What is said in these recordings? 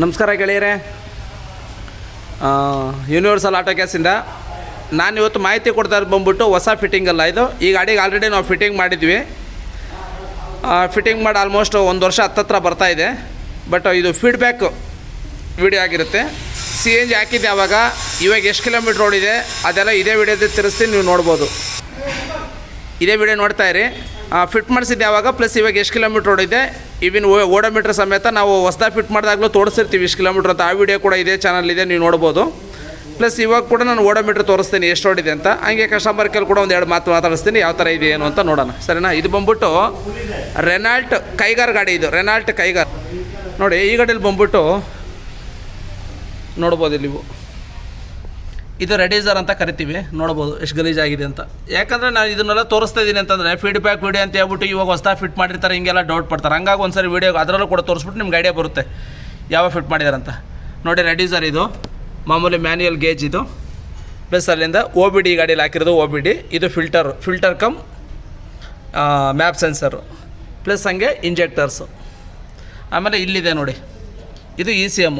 ನಮಸ್ಕಾರ ಗೆಳೆಯರೇ, universal auto ಗ್ಯಾಸಿಂದ ನಾನು ಇವತ್ತು ಮಾಹಿತಿ ಕೊಡ್ತಾ ಇರೋದು ಬಂದ್ಬಿಟ್ಟು ಹೊಸ ಫಿಟ್ಟಿಂಗ್ ಅಲ್ಲ. ಇದು ಈ ಗಾಡಿಗೆ ಆಲ್ರೆಡಿ ನಾವು ಫಿಟ್ಟಿಂಗ್ ಮಾಡಿದ್ವಿ. ಫಿಟ್ಟಿಂಗ್ ಮಾಡಿ ಆಲ್ಮೋಸ್ಟ್ 1 ವರ್ಷ ಹತ್ತತ್ರ ಬರ್ತಾಯಿದೆ. ಬಟ್ ಇದು ಫೀಡ್ಬ್ಯಾಕ್ ವಿಡಿಯೋ ಆಗಿರುತ್ತೆ. CNG ಹಾಕಿದ್ದೆ ಇವಾಗ ಎಷ್ಟು ಕಿಲೋಮೀಟ್ರ್ ಓಡಿದೆ ಅದೆಲ್ಲ ಇದೇ ವಿಡಿಯೋದಲ್ಲಿ ತಿಳಿಸ್ತೀನಿ, ನೀವು ನೋಡ್ಬೋದು. ಇದೇ ವಿಡಿಯೋ ನೋಡ್ತಾಯಿರಿ. ಫಿಟ್ ಮಾಡಿಸಿದ್ದೆ ಯಾವಾಗ ಪ್ಲಸ್ ಇವಾಗ ಎಷ್ಟು ಕಿಲೋಮೀಟ್ರ್ ಓಡಿದೆ, ಇವಿನ್ ಓಡೋಮೀಟ್ರ್ ಸಮೇತ ನಾವು ಹೊಸದಾಗಿ ಫಿಟ್ ಮಾಡಿದಾಗಲೂ ತೋರಿಸ್ತಿರ್ತೀವಿ ಇಷ್ಟು ಕಿಲೋಮೀಟ್ರ್ ಅಂತ. ಆ ವಿಡಿಯೋ ಕೂಡ ಇದೇ ಚಾನಲ್ ಇದೆ, ನೀವು ನೋಡ್ಬೋದು. ಪ್ಲಸ್ ಇವಾಗ ಕೂಡ ನಾನು ಓಡೋಮೀಟ್ರ್ ತೋರಿಸ್ತೀನಿ ಎಷ್ಟು ಓಡಿದೆ ಅಂತ. ಹಂಗೆ ಕಸ್ಟಮರ್ ಕೇಳಿ ಕೂಡ ಒಂದೆರಡು ಮಾತು ಮಾತಾಡಿಸ್ತೀನಿ, ಯಾವ ಥರ ಇದೆ ಏನು ಅಂತ ನೋಡೋಣ, ಸರಿನಾ. ಇದು ಬಂದ್ಬಿಟ್ಟು ರೆನಾಲ್ಟ್ ಕೈಗಾರ್ ಗಾಡಿ. ಇದು ರೆನಾಲ್ಟ್ ಕೈಗಾರ್ ನೋಡಿ. ಈ ಗಾಡಿಯಲ್ಲಿ ಬಂದ್ಬಿಟ್ಟು ನೋಡ್ಬೋದು ನೀವು, ಇದು ರೆಡೀಸರ್ ಅಂತ ಕರಿತೀವಿ. ನೋಡ್ಬೋದು ಎಷ್ಟು ಗಲೀಜಾಗಿದೆ ಅಂತ. ಯಾಕಂದರೆ ನಾನು ಇದನ್ನೆಲ್ಲ ತೋರಿಸ್ತಾ ಇದ್ದೀನಿ ಅಂತಂದರೆ ಫೀಡ್ಬ್ಯಾಕ್ ವಿಡಿಯೋ ಅಂತ ಹೇಳ್ಬಿಟ್ಟು ಇವಾಗ ಹೊಸದಾಗಿ ಫಿಟ್ ಮಾಡಿರ್ತಾರೆ, ಹಿಂಗೆಲ್ಲ ಡೌಟ್ ಪಡ್ತಾರೆ. ಹಂಗಾಗಿ ಒಂದು ಸರಿ ವೀಡಿಯೋ ಅದರಲ್ಲೂ ಕೂಡ ತೋರಿಸ್ಬಿಟ್ಟು ನಿಮ್ಗೆ ಐಡಿಯಾ ಬರುತ್ತೆ ಯಾವ ಫಿಟ್ ಮಾಡಿದ್ದಾರೆ ಅಂತ. ನೋಡಿ ರೆಡೀಸರ್ ಇದು ಮಾಮೂಲಿ ಮ್ಯಾನ್ಯುಯಲ್ ಗೇಜ್ ಇದು. ಪ್ಲಸ್ ಅಲ್ಲಿಂದ OBD ಗಾಡೀಲಿ ಹಾಕಿರೋದು OBD. ಇದು filter come map sensor. Plus ಹಂಗೆ ಇಂಜೆಕ್ಟರ್ಸು. ಆಮೇಲೆ ಇಲ್ಲಿದೆ ನೋಡಿ, ಇದು ECM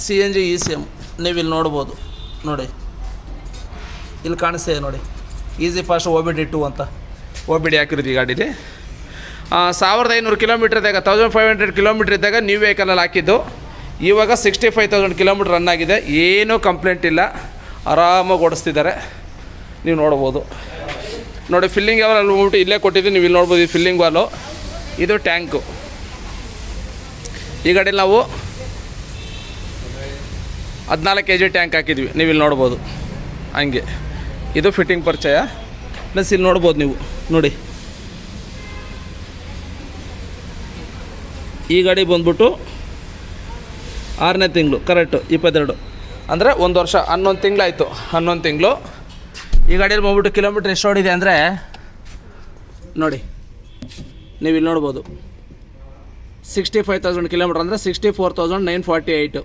CNG ECM. ನೀವು ಇಲ್ಲಿ ನೋಡ್ಬೋದು ನೋಡಿ, ಇಲ್ಲಿ ಕಾಣಿಸ್ತಿದೆ ನೋಡಿ, ಈಸಿ ಫಾಸ್ಟ್ OBD2 ಅಂತ OBD ಹಾಕಿರೋದು ಈ ಗಾಡೀಲಿ. 1500 ಕಿಲೋಮೀಟ್ರ್ ಇದ್ದಾಗ 1500 ಕಿಲೋಮೀಟ್ರ್ ಇದ್ದಾಗ ನ್ಯೂ ವೆಹಿಕಲಲ್ಲಿ ಹಾಕಿದ್ದು. ಇವಾಗ 65,000 ಕಿಲೋಮೀಟ್ರ್ ರನ್ ಆಗಿದೆ, ಏನೂ ಕಂಪ್ಲೇಂಟ್ ಇಲ್ಲ, ಆರಾಮಾಗಿ ಓಡಿಸ್ತಿದ್ದಾರೆ, ನೀವು ನೋಡ್ಬೋದು. ನೋಡಿ ಫಿಲ್ಲಿಂಗ್ ವಾಲ್ ಅಲ್ಲಿ ಹೋಗ್ಬಿಟ್ಟು ಇಲ್ಲೇ ಕೊಟ್ಟಿದ್ದು, ನೀವು ಇಲ್ಲಿ ನೋಡ್ಬೋದು. ಈ ಫಿಲ್ಲಿಂಗ್ ವಾಲು, ಇದು ಟ್ಯಾಂಕು. ಈ ಗಾಡೀಲಿ ನಾವು 14 kg ಟ್ಯಾಂಕ್ ಹಾಕಿದ್ವಿ, ನೀವು ಇಲ್ಲಿ ನೋಡ್ಬೋದು. ಹಂಗೆ ಇದು ಫಿಟ್ಟಿಂಗ್ ಪರಿಚಯ. ಪ್ಲಸ್ ಇಲ್ಲಿ ನೋಡ್ಬೋದು ನೀವು ನೋಡಿ, ಈ ಗಾಡಿ ಬಂದ್ಬಿಟ್ಟು 6ನೇ ತಿಂಗಳು ಕರೆಕ್ಟು 22, ಅಂದರೆ 1 ವರ್ಷ 11 ತಿಂಗಳಾಯಿತು. 11 ತಿಂಗಳು. ಈ ಗಾಡಿಯಲ್ಲಿ ಬಂದ್ಬಿಟ್ಟು ಕಿಲೋಮೀಟ್ರ್ ಎಷ್ಟು ಓಡಿದೆ ಅಂದರೆ ನೋಡಿ, ನೀವು ಇಲ್ಲಿ ನೋಡ್ಬೋದು. 65,000 ಕಿಲೋಮೀಟ್ರ್ ಅಂದರೆ 64,948.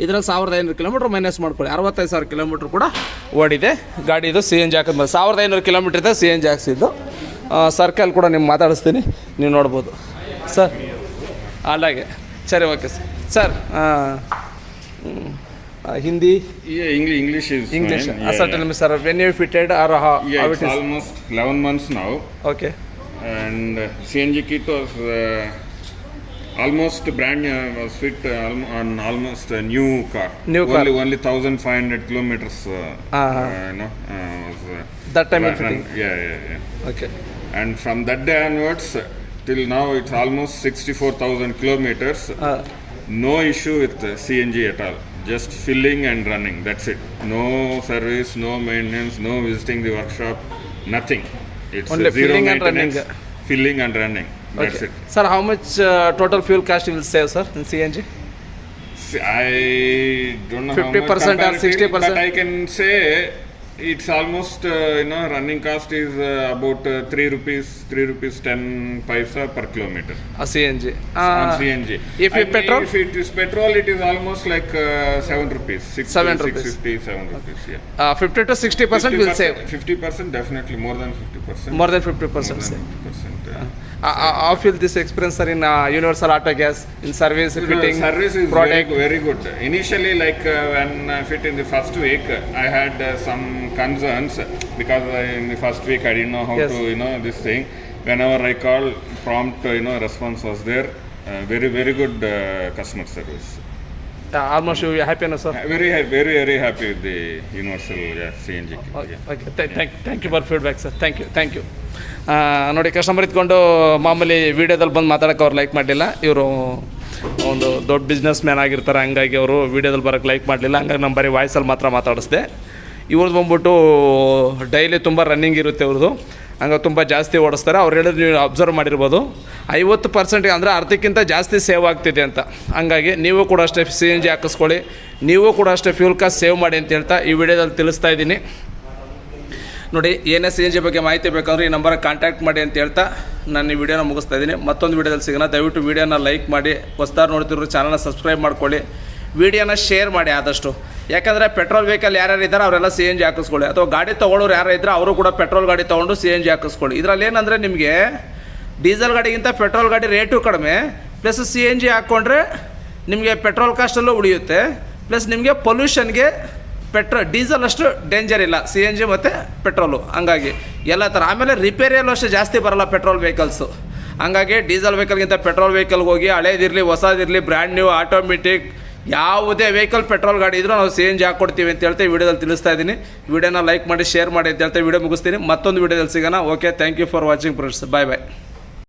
ಇದರಲ್ಲಿ 1,500 ಕಿಲೋಮೀಟ್ರ್ ಮೈನಸ್ ಮಾಡ್ಕೊಳ್ಳಿ, 65,000 ಕಿಲೋಮೀಟ್ರ್ ಕೂಡ ಓಡಿದೆ ಗಾಡಿ. ಇದು CNG ಹಾಕಿದ್ಮೇಲೆ 1,500 ಕಿಲೋಮೀಟ್ರ್ ಇದೆ CNG ಹಾಕ್ಸಿದ್ದು. ಸರ್ಕಲ್ ಕೂಡ ನಿಮ್ಗೆ ಮಾತಾಡಿಸ್ತೀನಿ, ನೀವು ನೋಡ್ಬೋದು ಸರ್. అలాగే సరే, okay sir. Hindi, English is English. fine. Sir, tell me, sir, when you fitted or how It's it is? almost 11 months now. Okay. And CNG kit was almost brand new, was fit on almost a new car. Only 1,500 kilometers. Was that time in fitting. Yeah. Okay. And from that day onwards till now, it's almost 64,000 kilometers. No issue with CNG at all. Just filling and running. That's it. No service, no maintenance, no visiting the workshop, nothing. It's only zero filling maintenance, and running. Filling and running. That's okay. it. Sir, how much total fuel cost you will save, sir, in CNG? I don't know 50% how much or 60%, but I can say it's almost running cost is about 3 rupees 10 paisa per kilometer. CNG. On CNG. If it is petrol, it is almost like 7 rupees. 7 rupees. 7 rupees. Yeah. 50 to 60% will save. 50% definitely, more than 50%. More than 50% save. 50%. How feel this experience, sir, in Universal Auto Gas, in service, fitting, service is product? very good. Initially, like when I fit in the first week, I had some concerns because in the first week I didn't know how yes. to this thing. Whenever I call, prompt response was there. Very good customer service. Almost you are happy, no, sir? Very happy with the Universal CNG. Okay. Thank you for feedback, sir. Thank you. ನೋಡಿ, customer ಇದ್ಕೊಂಡು ಮಾಮೂಲಿ ವೀಡಿಯೋದಲ್ಲಿ ಬಂದು ಮಾತಾಡೋಕೆ ಅವ್ರು like ಮಾಡಲಿಲ್ಲ. ಇವರು ಒಂದು ದೊಡ್ಡ ಬಿಸ್ನೆಸ್ ಮ್ಯಾನ್ ಆಗಿರ್ತಾರೆ, ಹಂಗಾಗಿ ಅವರು ವೀಡಿಯೋದಲ್ಲಿ ಬರೋಕ್ಕೆ ಲೈಕ್ ಮಾಡಲಿಲ್ಲ. ಹಂಗಾಗಿ ನಮ್ಮ ಬರೀ ವಾಯ್ಸಲ್ಲಿ ಮಾತ್ರ ಮಾತಾಡಿಸ್ದೆ. ಇವ್ರದ್ದು ಬಂದ್ಬಿಟ್ಟು ಡೈಲಿ ತುಂಬ ರನ್ನಿಂಗ್ ಇರುತ್ತೆ ಇವ್ರದ್ದು, ಹಂಗೆ ತುಂಬ ಜಾಸ್ತಿ ಓಡಿಸ್ತಾರೆ. ಅವ್ರು ಹೇಳಿದ್ರು, ನೀವು ಅಬ್ಸರ್ವ್ ಮಾಡಿರ್ಬೋದು, 50% ಅಂದರೆ ಅರ್ಧಕ್ಕಿಂತ ಜಾಸ್ತಿ ಸೇವ್ ಆಗ್ತಿದೆ ಅಂತ. ಹಂಗಾಗಿ ನೀವು ಕೂಡ ಅಷ್ಟೇ CNG ಹಾಕಿಸ್ಕೊಳ್ಳಿ, ನೀವು ಕೂಡ ಅಷ್ಟೇ ಫ್ಯೂಲ್ ಕಾಸ್ಟ್ ಸೇವ್ ಮಾಡಿ ಅಂತ ಹೇಳ್ತಾ ಈ ವಿಡಿಯೋದಲ್ಲಿ ತಿಳಿಸ್ತಾ ಇದ್ದೀನಿ. ನೋಡಿ, ಏನೇ CNG ಬಗ್ಗೆ ಮಾಹಿತಿ ಬೇಕಂದ್ರೆ ಈ ನಂಬರ್ಗೆ ಕಾಂಟ್ಯಾಕ್ಟ್ ಮಾಡಿ ಅಂತ ಹೇಳ್ತಾ ನಾನು ಈ ವಿಡಿಯೋನ ಮುಗಿಸ್ತಾ ಇದ್ದೀನಿ. ಮತ್ತೊಂದು ವಿಡಿಯೋದಲ್ಲಿ ಸಿಗೋಣ. ದಯವಿಟ್ಟು ವಿಡಿಯೋನ ಲೈಕ್ ಮಾಡಿ, ಹೊಸದಾಗಿ ನೋಡ್ತಿರೋ ಚಾನಲ್ನ ಸಬ್ಸ್ಕ್ರೈಬ್ ಮಾಡ್ಕೊಳ್ಳಿ, ವಿಡಿಯೋನ ಶೇರ್ ಮಾಡಿ ಆದಷ್ಟು. ಯಾಕಂದರೆ ಪೆಟ್ರೋಲ್ ವೆಹಿಕಲ್ ಯಾರ್ಯಾರು ಇದ್ದಾರೆ ಅವರೆಲ್ಲ CNG ಹಾಕಿಸ್ಕೊಳ್ಳಿ, ಅಥವಾ ಗಾಡಿ ತೊಗೊಳ್ಳೋರು ಯಾರು ಇದ್ದರೆ ಅವರು ಕೂಡ ಪೆಟ್ರೋಲ್ ಗಾಡಿ ತೊಗೊಂಡು CNG ಹಾಕಿಸ್ಕೊಳ್ಳಿ. ಇದರಲ್ಲಿ ಏನಂದರೆ ನಿಮಗೆ ಡೀಸೆಲ್ ಗಾಡಿಗಿಂತ ಪೆಟ್ರೋಲ್ ಗಾಡಿ ರೇಟು ಕಡಿಮೆ, ಪ್ಲಸ್ CNG ಹಾಕ್ಕೊಂಡ್ರೆ ನಿಮಗೆ ಪೆಟ್ರೋಲ್ ಕಾಸ್ಟಲ್ಲೂ ಉಳಿಯುತ್ತೆ, ಪ್ಲಸ್ ನಿಮಗೆ ಪೊಲ್ಯೂಷನ್ಗೆ ಡೀಸೆಲ್ ಅಷ್ಟು ಡೇಂಜರ್ ಇಲ್ಲ, CNG ಮತ್ತು ಪೆಟ್ರೋಲು. ಹಂಗಾಗಿ ಎಲ್ಲ ಥರ. ಆಮೇಲೆ ರಿಪೇರಿಯಲ್ಲೂ ಅಷ್ಟು ಜಾಸ್ತಿ ಬರೋಲ್ಲ ಪೆಟ್ರೋಲ್ ವೆಹಿಕಲ್ಸು. ಹಂಗಾಗಿ ಡೀಸೆಲ್ ವೆಹಿಕಲ್ಗಿಂತ ಪೆಟ್ರೋಲ್ ವೆಹಿಕಲ್ಗೆ ಹೋಗಿ, ಹಳೇದಿರಲಿ ಹೊಸದಿರಲಿ, ಬ್ರ್ಯಾಂಡ್ ನ್ಯೂ, ಆಟೋಮೆಟಿಕ್, ಯಾವುದೇ ವೆಹಿಕಲ್ ಪೆಟ್ರೋಲ್ ಗಾಡಿ ಇದ್ರೂ ನಾವು CNG ಹಾಕ್ಕೊಡ್ತೀವಿ ಅಂತ ಹೇಳ್ತೀವಿ ವಿಡಿಯೋದಲ್ಲಿ ತಿಳಿಸ್ತಾ ಇದ್ದೀನಿ. ವಿಡಿಯೋನ ಲೈಕ್ ಮಾಡಿ, ಶೇರ್ ಮಾಡಿ ಅಂತ ಹೇಳ್ತಾ ವಿಡಿಯೋ ಮುಗಿಸ್ತೀನಿ. ಮತ್ತೊಂದು ವಿಡಿಯೋದಲ್ಲಿ ಸಿಗೋಣ. Okay, thank you for watching friends. Bye bye.